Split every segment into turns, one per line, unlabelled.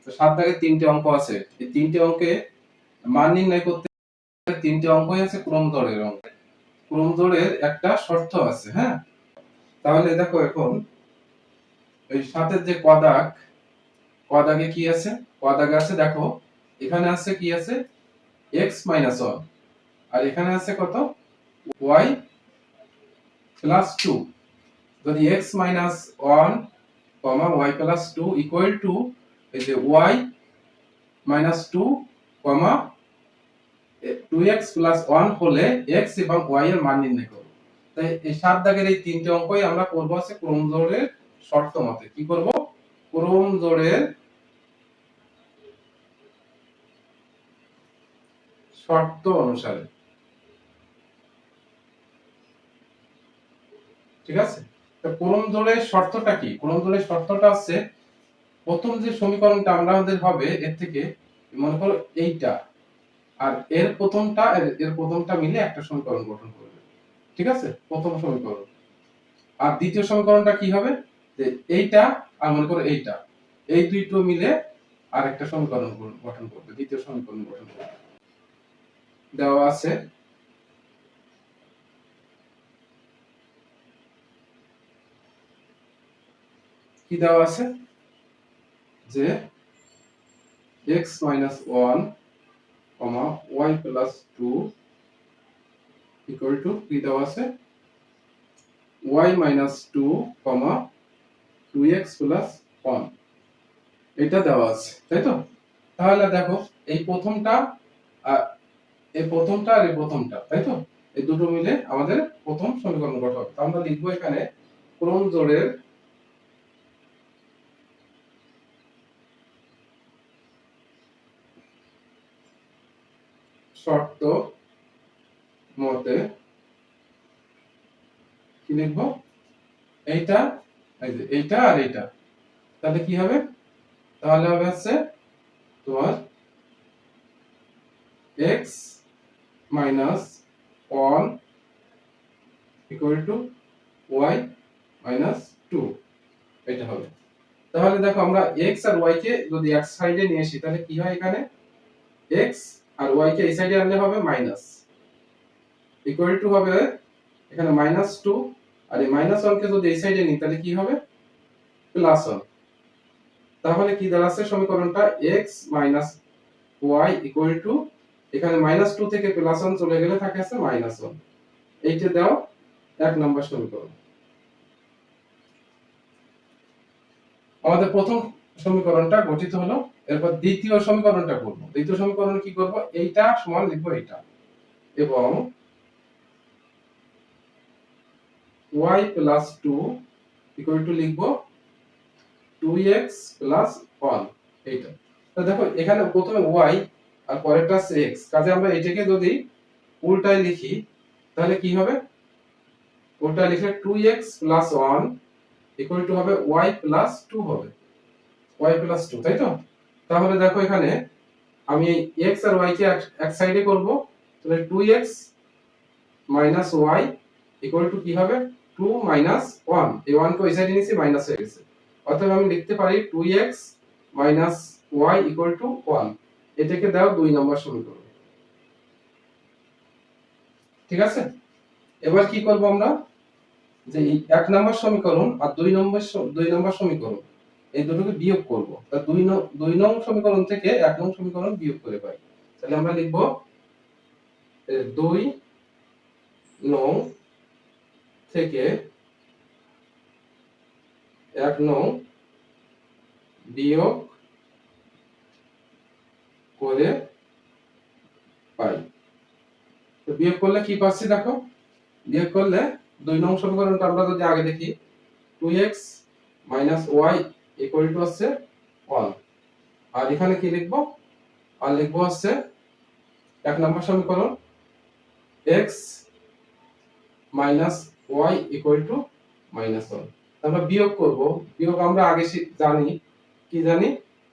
তো 7 দাগে 3টে অঙ্ক আছে, এই 3টে অঙ্কে মান নির্ণয় করতে 3টে অঙ্কই আছে ক্রমজোড়ের অঙ্ক। ক্রমজোড়ের একটা শর্ত আছে, হ্যাঁ। তাহলে দেখো এখন এই 7 যে কদাগে কি আছে? কদাগে আছে দেখো, এখানে আছে কি আছে x 1 আর এখানে আছে কত y 2। যদি x 1 y 2 ইকুয়াল টু এই যে y 2 2x 1 হলে x এবং y এর মান নির্ণয় করব। তাই এই 7 দাগের এই 3টে অঙ্কই আমরা করব আছে ক্রমজোড়ের শর্ত মতে। কি করব? ক্রমজোড়ের শর্ত অনুসারে, ঠিক আছে। তো ক্রমজোড়ের শর্তটা কি? ক্রমজোড়ের শর্তটা হচ্ছে প্রথম যে সমীকরণটা আমাদের হবে এর থেকে মনে করো এইটা আর এর প্রথমটা মিলে একটা সমীকরণ গঠন করবে, ঠিক আছে, প্রথম সমীকরণ। আর দ্বিতীয় সমীকরণটা কি হবে? যে এইটা আর মনে করো এইটা, এই দুটো মিলে আর একটা সমীকরণ গঠন করবে, দ্বিতীয় সমীকরণ গঠন করবে। দেওয়া আছে কি দেওয়া আছে যে x 1 y 2 ইকুয়াল টু কি দেওয়া আছে y 2 2x 1 এটা দেওয়া আছে, তাই তো। তাহলে দেখো এই প্রথমটা আর এই প্রথমটা, তাই তো, এই দুটো মিলে আমাদের প্রথম সমীকরণ গঠন হবে। আমরা লিখবো এখানে ক্রমজোড়ের শর্ত মতে কি লিখবো? এইটা এই যে এইটা আর এইটা, তাহলে কি হবে? তাহলে হবে হচ্ছে তোমার x 1 ইকুয়াল টু y 2 এটা হবে। তাহলে দেখো আমরা x আর y কে যদি এক সাইডে নিয়ে আসি তাহলে কি হয়? এখানে x আর y কে এই সাইডে আনলে হবে মাইনাস, ইকুয়াল টু হবে এখানে -2 আর এই -1 কে যদি এই সাইডে নিই তাহলে কি হবে? +1। তাহলে কি দাঁড়াচ্ছে সমীকরণটা x y ইকুয়াল টু এখানে -2 থেকে +1 চলে গেলে থাকে আছে -1। এইটা দাও এক নম্বর সমীকরণ। আমাদের প্রথম সমীকরণটা গঠিত হলো। এরপর দ্বিতীয় সমীকরণটা করব। দ্বিতীয় সমীকরণ কি করব? এইটা সমান লিখব এইটা এবং y 2 ইকুয়াল টু লিখব 2x 1 এইটা। তো দেখো এখানে প্রথমে y আর পরেরটা আছে x, কাজে আমরা এটাকে যদি উল্টায় লিখি তাহলে কি হবে? উল্টায় লিখলে 2x 1 ইকুয়াল টু হবে y 2 হবে, y 2, তাই তো। তাহলে দেখো এখানে আমি x আর y কে এক সাইডে করব, তাহলে 2x y ইকুয়াল টু কি হবে? 2 1, এই 1 কে ওই সাইডে নিয়েছি মাইনাস হয়ে গেছে, অতএব আমি লিখতে পারি 2x y ইকুয়াল টু 1। এটাকে দাও 2 নম্বর সমীকরণ, ঠিক আছে। এবার কি করব আমরা? যে এই 1 নম্বর সমীকরণ আর 2 নম্বর সমীকরণ এই দুটোকে বিয়োগ করব। তা 2 নং সমীকরণ থেকে 1 নং সমীকরণ বিয়োগ করে পাই। তাহলে আমরা লিখব 2 নং থেকে 1 নং বিয়োগ করে পাই। তো বিয়োগ করলে কি পাচ্ছি দেখো? বিয়োগ করলে 2 নং সমীকরণটা আমরা যদি আগে দেখি 2x y ইকুয়াল টু হচ্ছে 1। আর এখানে কি লিখব? আর লিখব হচ্ছে 1 নম্বর সমীকরণ x y ইকুয়াল টু -1। আমরা বিয়োগ করব। বিয়োগ আমরা আগে জানি, কি জানি?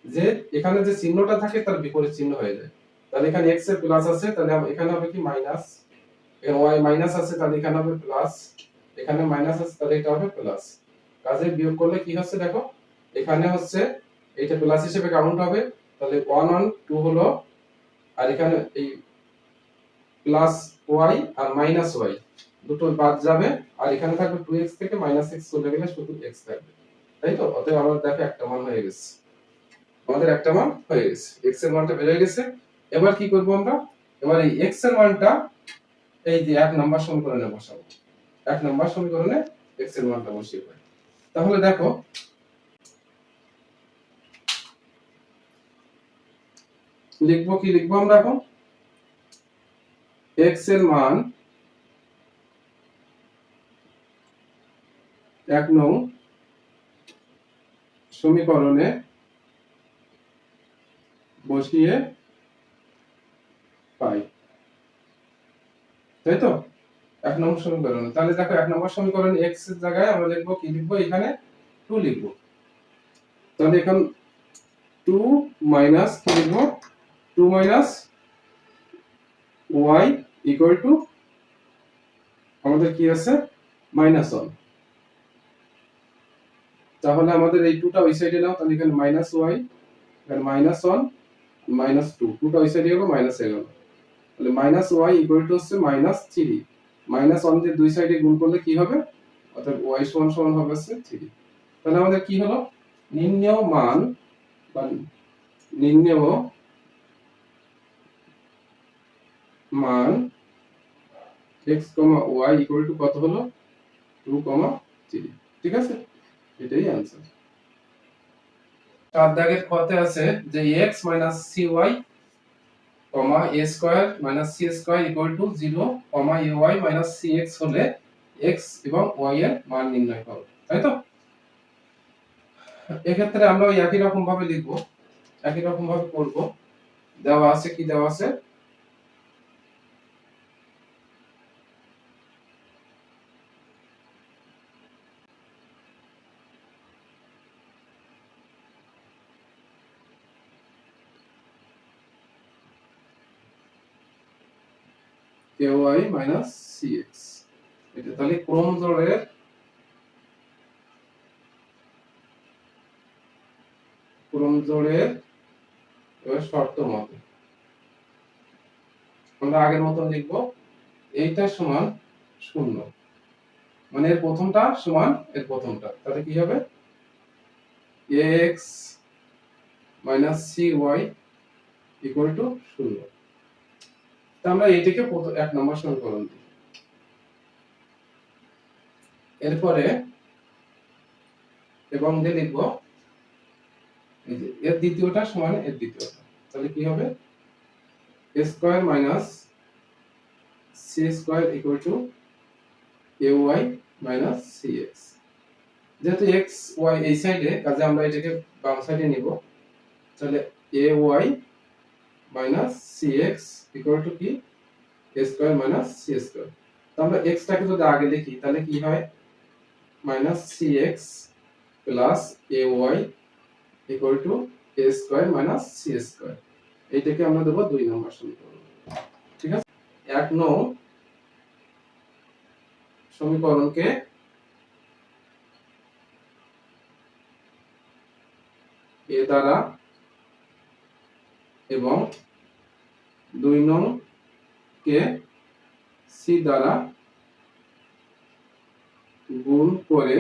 যে এখানে যে চিহ্নটা থাকে তার বিপরীত চিহ্ন হয়ে যায়। তাহলে এখানে x এর প্লাস আছে, তাহলে এখানে হবে কি মাইনাস, এখানে y মাইনাস আছে তাহলে এখানে হবে প্লাস, এখানে মাইনাস আছে তাহলে এটা হবে প্লাস। কাজে বিয়োগ করলে কি হচ্ছে দেখো? এখানে হচ্ছে এটা প্লাস হিসেবে কাউন্ট হবে, তাহলে 1 1 2 হলো, আর এখানে এই প্লাস ওয়াই আর মাইনাস ওয়াই দুটো বাদ যাবে, আর এখানে থাকবে 2x থেকে -x চলে গেলে শুধু x থাকবে, তাই তো? অতএব আমাদের দেখো একটা মান হয়ে গেছে, আমাদের একটা মান হয়ে গেছে, x এর মানটা বের হয়ে গেছে। এবার কি করব আমরা, এবার এই x এর মানটা এই যে 1 নাম্বার সমীকরণে বসাবো, 1 নাম্বার সমীকরণে x এর মানটা বসিয়ে পাই। তাহলে দেখো লিখবো, কি লিখবো আমরা এখন, x এর মান 1 নং সমীকরণে বসিয়ে পাই, তাই তো? 1 নম্বর সমীকরণে, তাহলে দেখো 1 নম্বর সমীকরণে x এর জায়গায় আমরা লিখবো, কি লিখবো, এখানে 2 লিখবো। তাহলে এখন 2 মাইনাস কি লিখবো, 2 মাইনাস y ইকুয়াল টু আমাদের কি আছে -1। তাহলে আমাদের এই 2 টা ওই সাইডে নাও, তাহলে এখানে -y, এখানে -1 -2, 2 টা ওই সাইডে গেল, মাইনাস হয়ে গেল, তাহলে -y ইকুয়াল টু হচ্ছে -3, -1 দিয়ে দুই সাইডে গুণ করলে কি হবে, অর্থাৎ y সমান সমান হবে হচ্ছে 3। তাহলে আমাদের কি হলো, নির্ণেয় মান বা নির্ণেয় মান x, y ইকুয়াল টু কত হলো, 2, 3। ঠিক আছে, এটাই आंसर। 4 দাগের খতে আছে যে x cy a square c square equal to 0, ay cx হলে x এবং y এর মান নির্ণয় করো, তাই তো? এক্ষেত্রে আমরা ওই একই রকম ভাবে লিখবো, একই রকম ভাবে করব। দেওয়া আছে, কি দেওয়া আছে, ky cx, এটা তাহলে ক্রমজোড়ের এবার শর্ত মতে আমরা আগের মতন লিখবো, এইটা সমান 0, মানে এর প্রথমটা সমান এর প্রথমটা, তাহলে কি হবে, x cy ইকুয়াল টু 0। তা আমরা এইটাকে 1 নম্বর সমীকরণ দিই। এরপরে এবং দিয়ে লিখবো এই যে এর দ্বিতীয়টা সমান এর দ্বিতীয়টা, তাহলে কি হবে, a square c square equal to ay cx। যেহেতু x y এই সাইডে, কাজে আমরা এটাকে বাম সাইডে নিব, তাহলে ay cx ইকুয়াল টু কি, a স্কয়ার c স্কয়ার। তো আমরা x টাকে যদি আগে লিখি তাহলে কি হয়, cx plus ay equal to a square c square. এইটাকে আমরা দেব 2 নম্বর সমীকরণ। ঠিক আছে, 1 নং সমীকরণকে a দ্বারা এবং 2 নং কে c দ্বারা গুণ করে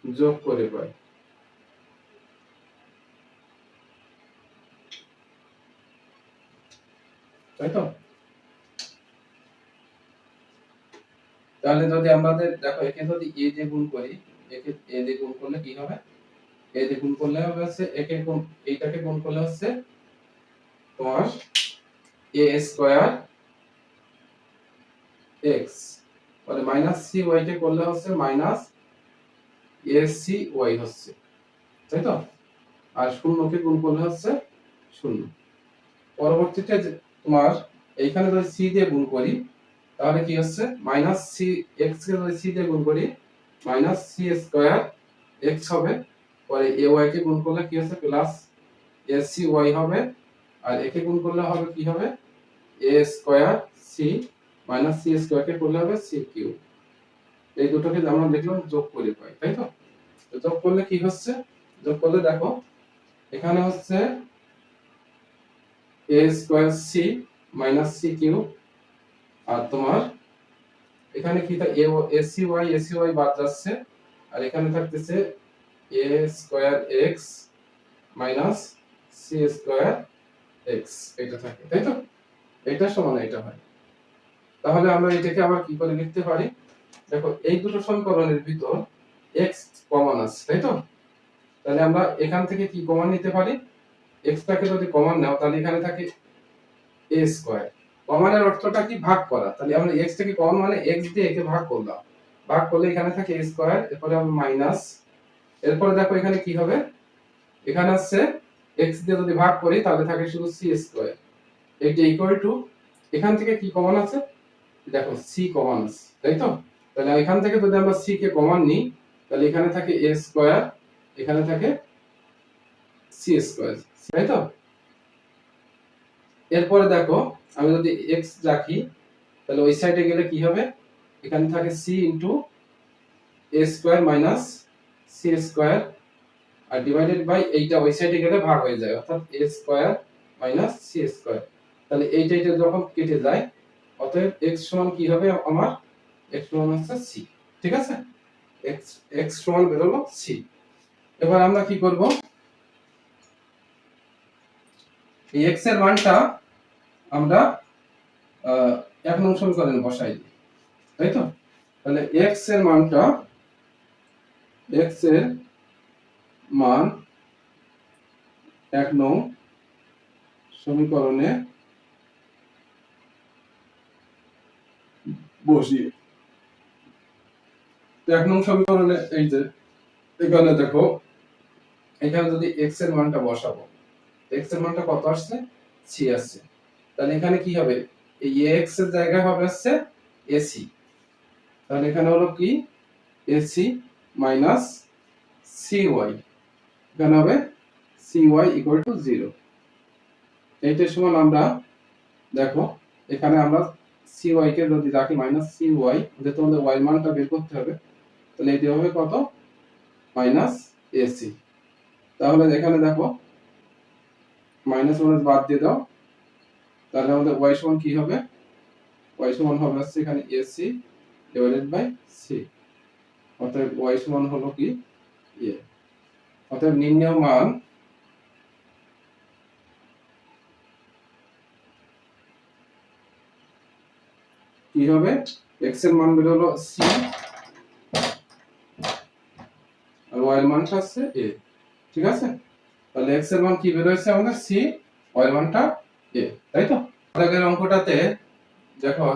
যোগ করে পাই, তাই তো? তাহলে যদি আমাদের দেখো, একে যদি a দিয়ে গুণ করি, একে a দিয়ে গুণ করলে কি হবে, a দিয়ে গুণ করলে হবে হচ্ছে, একে গুণ এইটাকে গুণ করলে হচ্ছে তোমার a স্কয়ার x, মানে -cy কে করলে হচ্ছে -acy হচ্ছে, তাই তো? আর 0 কে গুণ করলে হচ্ছে 0। পরবর্তীতে তোমার এইখানে যদি c দিয়ে গুণ করি তাহলে কি হচ্ছে, -c, x কে যদি c দিয়ে গুণ করি c স্কয়ার x হবে, পরে ay কে গুণ করলে কি হচ্ছে প্লাস acy হবে, আর একে গুণ করলে হবে কি হবে, a square c c square কে করলে হবে c কিউব। এই দুটোকে আমরা দেখলাম যোগ করে পাই, তাই তো? যোগ করলে কি হচ্ছে, যোগ করলে দেখো এখানে হচ্ছে a square c minus c cube, আর তোমার এখানে কি তা ac y বাদ যাচ্ছে, আর এখানে থাকতেছে a square x minus c square x, এটা থাকে, তাই তো? এটা সমান এটা হয়। তাহলে আমরা এটাকে আবার কি করে লিখতে পারি, দেখো এই দুটো সমীকরণের ভিতর x কমন আছে, তাই তো? তাহলে আমরা এখান থেকে কি কমন নিতে পারি, x টাকে যদি কমন নাও তাহলে এখানে থাকে a স্কয়ার। কমনের অর্থটা কি, ভাগ করা। তাহলে আমরা x থেকে কমন মানে x দিয়ে একে ভাগ করলাম, ভাগ করলে এখানে থাকে a স্কয়ার, এরপরে আমরা মাইনাস, এরপরে দেখো এখানে কি হবে, এখানে আছে x দিয়ে যদি ভাগ করি তাহলে থাকে শুধু c স্কয়ার। এটা ইকুয়াল টু, এখান থেকে কি কমন আছে, দেখো c কমন আছে, তাই তো? তাহলে এখান থেকে যদি আমরা c কে কমন নিই তাহলে এখানে থাকে a স্কয়ার, এখানে থাকে c স্কয়ার, তাই তো? এরপরে দেখো আমি যদি x রাখি তাহলে ওই সাইডে গেলে কি হবে, এখানে থাকে c into a square minus c square, আর ডিভাইডেড বাই এইটা ওই সাইডে গেলে ভাগ হয়ে যায়, অর্থাৎ a square minus c square. তাহলে এইটা যখন কেটে যায়, অতএব x সমান কি হবে আমার, x সমান হচ্ছে c, ঠিক আছে? x সমান বের হলো c। এবার আমরা কি করব, এই x এর মানটা আমরা 1 নং সমীকরণে বসাই দিই, তাই তো? তাহলে x এর মানটা, x এর মান 1 নং সমীকরণে বসিয়ে, 1 নং সমীকরণে এই যে এখানে দেখো, এখানে যদি x এর মানটা বসাবো, x এর মানটা কত আসছে, c আসছে। তাহলে এখানে কি হবে, এই x এর জায়গায় হবে হচ্ছে ac, তাহলে এখানে হলো কি ac মাইনাস cy, এখানে হবে cy ইকুয়াল টু 0। এইটার সমান আমরা দেখো এখানে আমরা cy কে যদি রাখি মাইনাস cy, যেহেতু আমাদের y মানটা বের করতে হবে, তাহলে এটি হবে কত, মাইনাস ac। তাহলে এখানে দেখো মাইনাস মাইনাস বাদ দিয়ে দাও, তাহলে আমাদের y সমান কি হবে, y সমান হবে হচ্ছে এখানে ac ডিভাইডেড বাই c, অতএব y সমান হলো কি a। অতএব নির্ণেয় মান কি হবে, x এর মান বের হলো c আর y এর মানটা হচ্ছে a, ঠিক আছে? তাহলে x এর মান কি বের হয়েছে আমাদের c, y এর মানটা a, তাই তো? আগের অঙ্কটাতে দেখো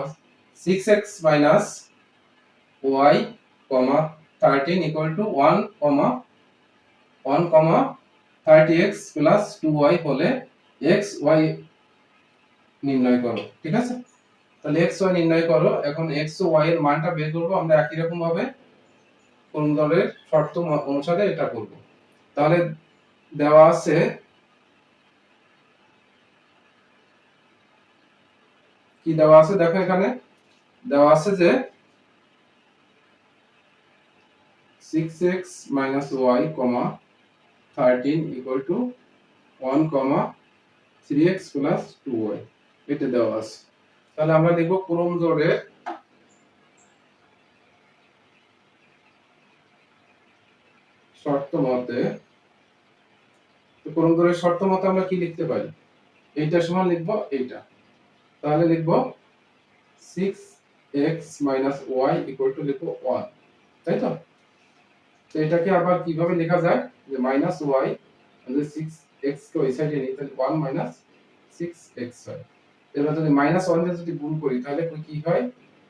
6x minus y, 13 equal to 1, 30x plus 2y হলে x y নির্ণয় করো, ঠিক আছে? তাহলে x y নির্ণয় করো। এখন x ও y এর মানটা বের করব আমরা একই রকম ভাবে কোণদলের শর্ত অনুসারে এটা করব। তাহলে দেওয়া আছে কি, দেওয়া আছে দেখো এখানে দেওয়া আছে যে 6x y, 13 equal to 1, 3x plus 2y, এটা দেওয়া আছে। তাহলে আমরা লিখব ক্রমজোড়ের শর্ত মতে, তো ক্রমজোড়ের শর্ত মতে আমরা কি লিখতে পারি, এইটা সমান লিখব এইটা, তাহলে লিখব 6x y ইকুয়াল টু লিখব 1, তাই তো? তো এটাকে আবার কিভাবে লেখা যায়, যে মাইনাস y, যে 6x কে ওই সাইডে নিই তাহলে 1 6x হয়। এবার যদি মাইনাস 1 দিয়ে যদি গুণ করি তাহলে কি হয়,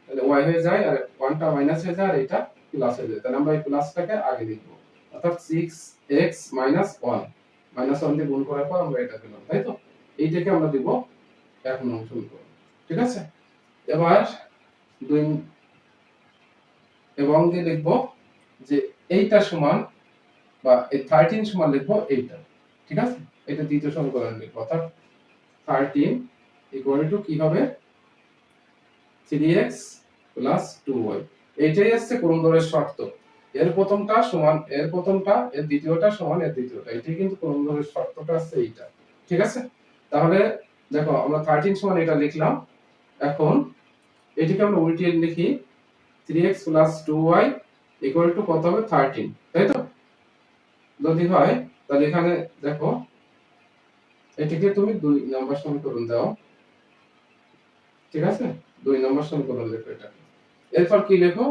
তাহলে y হয়ে যায় আর 1টা মাইনাস হয়ে যায় আর এটা প্লাস হয়ে যায়। তাহলে আমরা এই প্লাসটাকে আগে লিখব, অর্থাৎ 6x 1, মাইনাস 1 দিয়ে গুণ করার পর আমরা এটা পেলাম, তাই তো? এইটাকে আমরা দেব 1 নং সমীকরণ, ঠিক আছে? এবার 2 এবং দিয়ে লিখব যে এইটা সমান, বা এই 13 সমান লিখব এইটা, ঠিক আছে? এটা দ্বিতীয় সমীকরণ লিখব, অর্থাৎ 13 ইকুয়াল টু কি হবে, 3x প্লাস 2y। এইটাই হচ্ছে ক্রমদলের শর্ত। এর প্রথমটা সমান এর প্রথমটা, এর দ্বিতীয়টা সমান এর দ্বিতীয়টা, এটাই কিন্তু ক্রমজোড়ের শর্তটা আছে এইটা। ঠিক আছে? তাহলে দেখো আমরা 13 সমান এটা লিখলাম। এখন এটিকে আমরা উল্টিয়ে লিখি 3x 2y কত হবে 13, তাই তো? যদি হয় তাহলে এখানে দেখো এটিকে তুমি 2 নম্বর সমীকরণ দাও। ঠিক আছে? 2 নম্বর সমীকরণ লেখো এটা। এরপর কি লেখো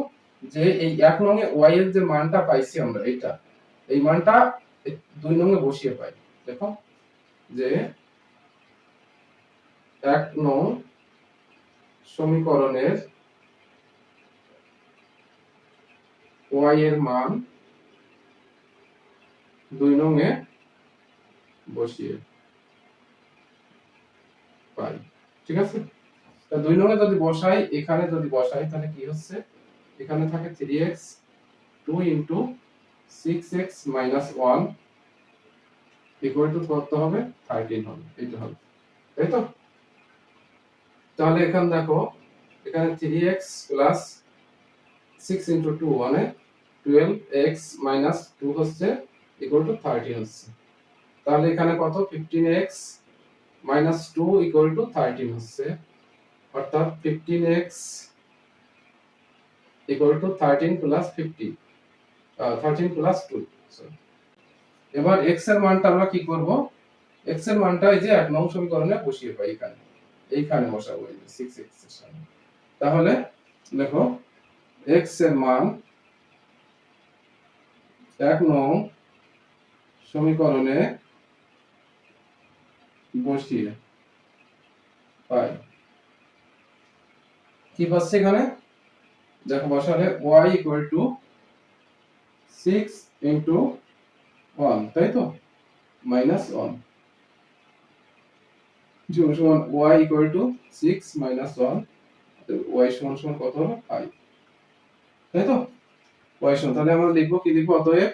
যে এই 1 নং এ y এর যে মানটা পাইছি আমরা এটা, এই মানটা 2 নং এ বসিয়ে পাই। দেখো যে 1 নং সমীকরণের y এর মান 2 নং এ বসিয়ে পাই। ঠিক আছে? তা 2 নং এ যদি বসাই, এখানে যদি বসাই তাহলে কি হচ্ছে, এখানে থাকে 3x 2 6x 1 কত হবে 13 হবে, এটা হবে, তাই তো? তাহলে এখানে দেখো এখানে 3x 6 2 মানে 12x 2 হচ্ছে 13 হচ্ছে। তাহলে এখানে কত 15x 2 13 হচ্ছে, অর্থাৎ 15x 13 50 13 2। এবার x এর মানটা আমরা কি করব, x এর মানটা এই যে 1 নং সমীকরণে বসিয়ে পাই, এইখানে বসাবো এই 6x এর সামনে। তাহলে দেখো x এর মান 1 নং সমীকরণে বসিয়ে পাই। কি পাচ্ছি এখানে, দেখো বসালে y 6 1, তাই তো, -1 যোগ সমান y 6 1, y সমান কত হলো 5, তাই তো? y সমান, তাহলে আমরা লিখবো কি, লিখবো অতএব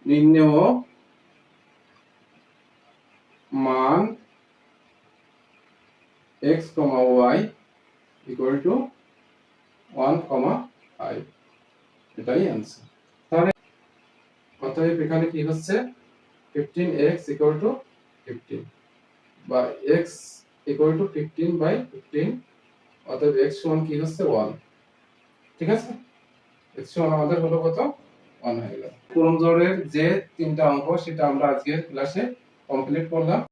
নির্ণেয় মান x, y 1, 5, এটাই आंसर। তাহলে অতএব এখানে কি হচ্ছে 15x 15 বা x 15/15, অতএব x সমান কি হচ্ছে 1। ঠিক আছে? x সমান আমাদের হলো কত 1 হয়ে গেল। ক্রমজোড়ের যে 3টা অঙ্ক সেটা আমরা আজকের ক্লাসে কমপ্লিট করলাম।